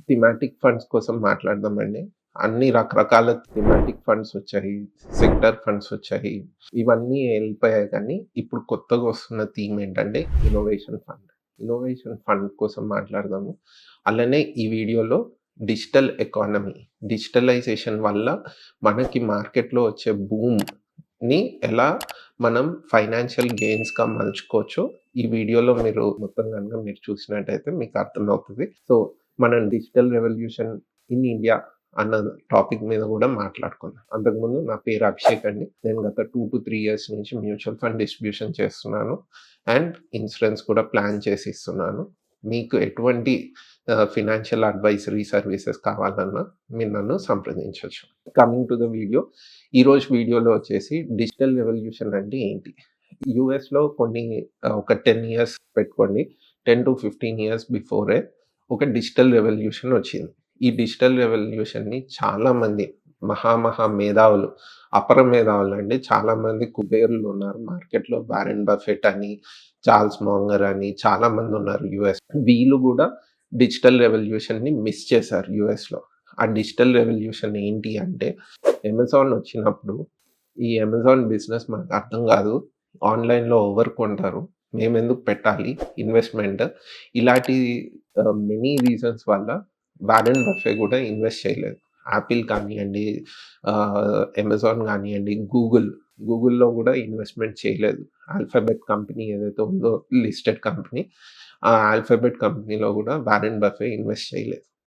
Thematic funds కోసం మాట్లాడదామండి. అన్ని రకరకాల థీమాటిక్ ఫండ్స్ వచ్చాయి. సెక్టర్ ఫండ్స్ వచ్చాయి. ఇవన్నీ ఎళ్ళిపోయాయి కానీ, ఇప్పుడు కొత్తగా వస్తున్న థీమ్ ఏంటంటే ఇన్నోవేషన్ ఫండ్. ఇన్నోవేషన్ ఫండ్ కోసం మాట్లాడదాము. అలానే ఈ వీడియోలో డిజిటల్ ఎకానమీ, డిజిటలైజేషన్ వల్ల మనకి మార్కెట్‌లో వచ్చే బూమ్‌ని ఎలా మనం ఫైనాన్షియల్ గెయిన్స్‌గా మలుచుకోవచ్చో ఈ వీడియోలో మీరు మొత్తం గనుక మీరు చూసినట్టయితే మీకు అర్థమవుతది. సో, మనం డిజిటల్ రెవల్యూషన్ ఇన్ ఇండియా అన్న టాపిక్ మీద కూడా మాట్లాడుకుందాం. అంతకుముందు నా పేరు అభిషేక్ అండి. నేను గత 2-3 ఇయర్స్ నుంచి మ్యూచువల్ ఫండ్ డిస్ట్రిబ్యూషన్ చేస్తున్నాను. అండ్ ఇన్సూరెన్స్ కూడా ప్లాన్ చేసి ఇస్తున్నాను. మీకు ఎటువంటి ఫినాన్షియల్ అడ్వైజరీ సర్వీసెస్ కావాలన్నా మీరు నన్ను సంప్రదించొచ్చు. Coming to the video. ఈరోజు వీడియోలో వచ్చేసి డిజిటల్ రెవల్యూషన్ అంటే ఏంటి? యూఎస్‌లో కొన్ని ఒక 10 ఇయర్స్ పెట్టుకోండి. 10-15 ఇయర్స్ బిఫోరే ఒక డిజిటల్ రెవల్యూషన్ వచ్చింది. ఈ డిజిటల్ రెవల్యూషన్‌ని చాలామంది మహా మేధావులు, అపర మేధావులండి చాలామంది కుబేరులు ఉన్నారు మార్కెట్‌లో. వారెన్ బఫెట్ అని, చార్ల్స్ మాంగర్ అని చాలామంది ఉన్నారు యూఎస్. వీళ్ళు గూడా డిజిటల్ రెవల్యూషన్‌ని మిస్ చేశారు యూఎస్‌లో. ఆ డిజిటల్ రెవల్యూషన్ ఏంటి అంటే అమెజాన్ వచ్చినప్పుడు ఈ అమెజాన్ బిజినెస్ మనకు అర్థం కాదు. ఆన్‌లైన్‌లో ఎవరు కొంటారు? మేమెందుకు పెట్టాలి ఇన్వెస్ట్‌మెంట్? ఇలాంటి మెనీ రీజన్స్ వల్ల వారెన్ బఫె కూడా ఇన్వెస్ట్ చేయలేదు. యాపిల్ కానియండి, అమెజాన్ కానియండి, గూగుల్‌లో కూడా ఇన్వెస్ట్‌మెంట్ చేయలేదు. ఆల్ఫాబెట్ కంపెనీ ఏదైతే ఉందో లిస్టెడ్ కంపెనీ. ఆ ఆల్ఫాబెట్ కంపెనీలో కూడా వారెన్ బఫె ఇన్వెస్ట్ చేయలేదు.